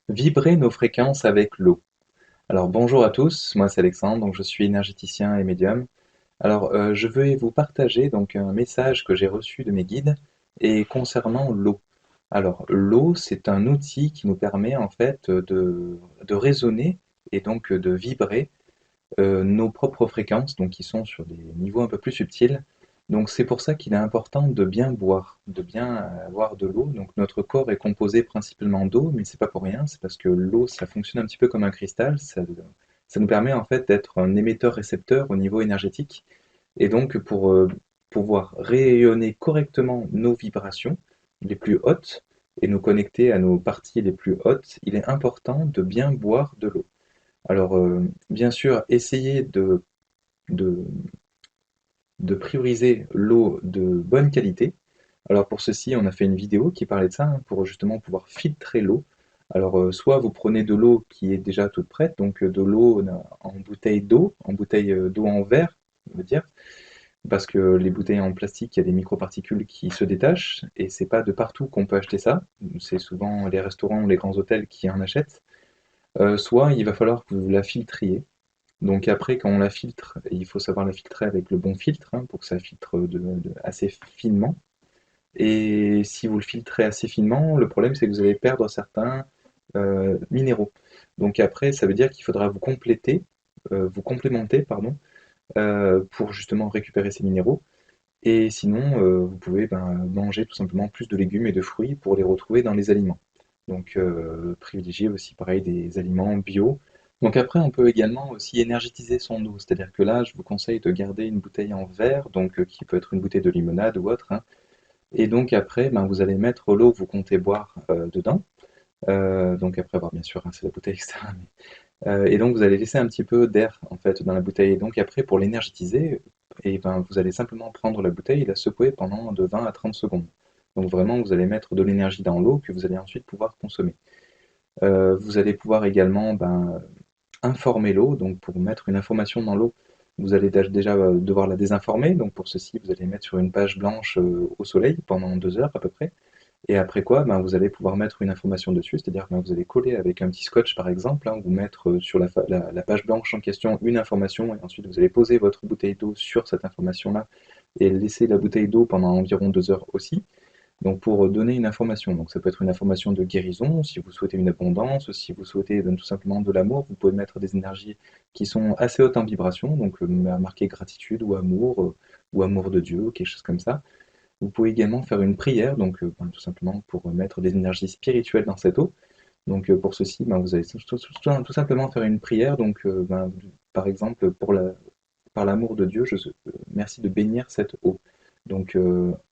Vibrer nos fréquences avec l'eau. Alors bonjour à tous, moi c'est Alexandre, donc je suis énergéticien et médium. Alors je vais vous partager donc un message que j'ai reçu de mes guides et concernant l'eau. Alors l'eau c'est un outil qui nous permet en fait de raisonner et donc de vibrer nos propres fréquences, donc qui sont sur des niveaux un peu plus subtils. Donc c'est pour ça qu'il est important de bien boire, de bien avoir de l'eau. Donc notre corps est composé principalement d'eau, mais c'est pas pour rien, c'est parce que l'eau ça fonctionne un petit peu comme un cristal, ça nous permet en fait d'être un émetteur-récepteur au niveau énergétique. Et donc pour pouvoir rayonner correctement nos vibrations les plus hautes et nous connecter à nos parties les plus hautes, il est important de bien boire de l'eau. Alors, bien sûr, essayez de, de prioriser l'eau de bonne qualité. Alors pour ceci, on a fait une vidéo qui parlait de ça, hein, pour justement pouvoir filtrer l'eau. Alors soit vous prenez de l'eau qui est déjà toute prête, donc de l'eau en bouteille d'eau, en bouteille d'eau en verre, on veut dire, parce que les bouteilles en plastique, il y a des microparticules qui se détachent, et c'est pas de partout qu'on peut acheter ça. C'est souvent les restaurants ou les grands hôtels qui en achètent. Soit il va falloir que vous la filtriez. Donc après, quand on la filtre, il faut savoir la filtrer avec le bon filtre, hein, pour que ça filtre assez finement. Et si vous le filtrez assez finement, le problème c'est que vous allez perdre certains minéraux. Donc après, ça veut dire qu'il faudra vous complémenter, pardon, pour justement récupérer ces minéraux. Et sinon, vous pouvez manger tout simplement plus de légumes et de fruits pour les retrouver dans les aliments. Donc privilégier aussi pareil des aliments bio. Donc après, on peut également aussi énergétiser son eau. C'est-à-dire que là, je vous conseille de garder une bouteille en verre, donc qui peut être une bouteille de limonade ou autre, hein. Et donc après, vous allez mettre l'eau que vous comptez boire dedans. Donc après avoir bien sûr rincé la bouteille, etc. Et donc vous allez laisser un petit peu d'air en fait dans la bouteille. Et donc après, pour l'énergétiser, et vous allez simplement prendre la bouteille et la secouer pendant de 20 à 30 secondes. Donc vraiment, vous allez mettre de l'énergie dans l'eau que vous allez ensuite pouvoir consommer. Vous allez pouvoir également informer l'eau, donc pour mettre une information dans l'eau, vous allez déjà devoir la désinformer. Donc pour ceci, vous allez mettre sur une page blanche au soleil pendant 2 heures à peu près. Et après quoi, vous allez pouvoir mettre une information dessus, c'est-à-dire que vous allez coller avec un petit scotch par exemple, hein, ou mettre sur la page blanche en question une information, et ensuite vous allez poser votre bouteille d'eau sur cette information-là, et laisser la bouteille d'eau pendant environ 2 heures aussi, donc pour donner une information. Donc ça peut être une information de guérison, si vous souhaitez une abondance, si vous souhaitez tout simplement de l'amour, vous pouvez mettre des énergies qui sont assez hautes en vibration, donc marquer gratitude ou amour de Dieu, ou quelque chose comme ça. Vous pouvez également faire une prière, donc tout simplement pour mettre des énergies spirituelles dans cette eau. Donc pour ceci, vous allez tout simplement faire une prière. Donc par exemple, par l'amour de Dieu, merci de bénir cette eau. Donc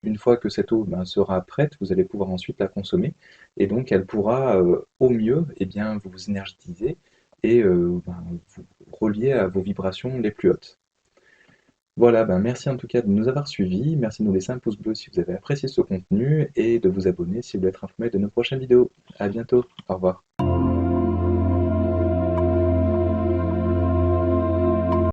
une fois que cette eau sera prête, vous allez pouvoir ensuite la consommer. Et donc elle pourra au mieux vous énergétiser et vous relier à vos vibrations les plus hautes. Voilà, merci en tout cas de nous avoir suivis. Merci de nous laisser un pouce bleu si vous avez apprécié ce contenu et de vous abonner si vous voulez être informé de nos prochaines vidéos. À bientôt, au revoir.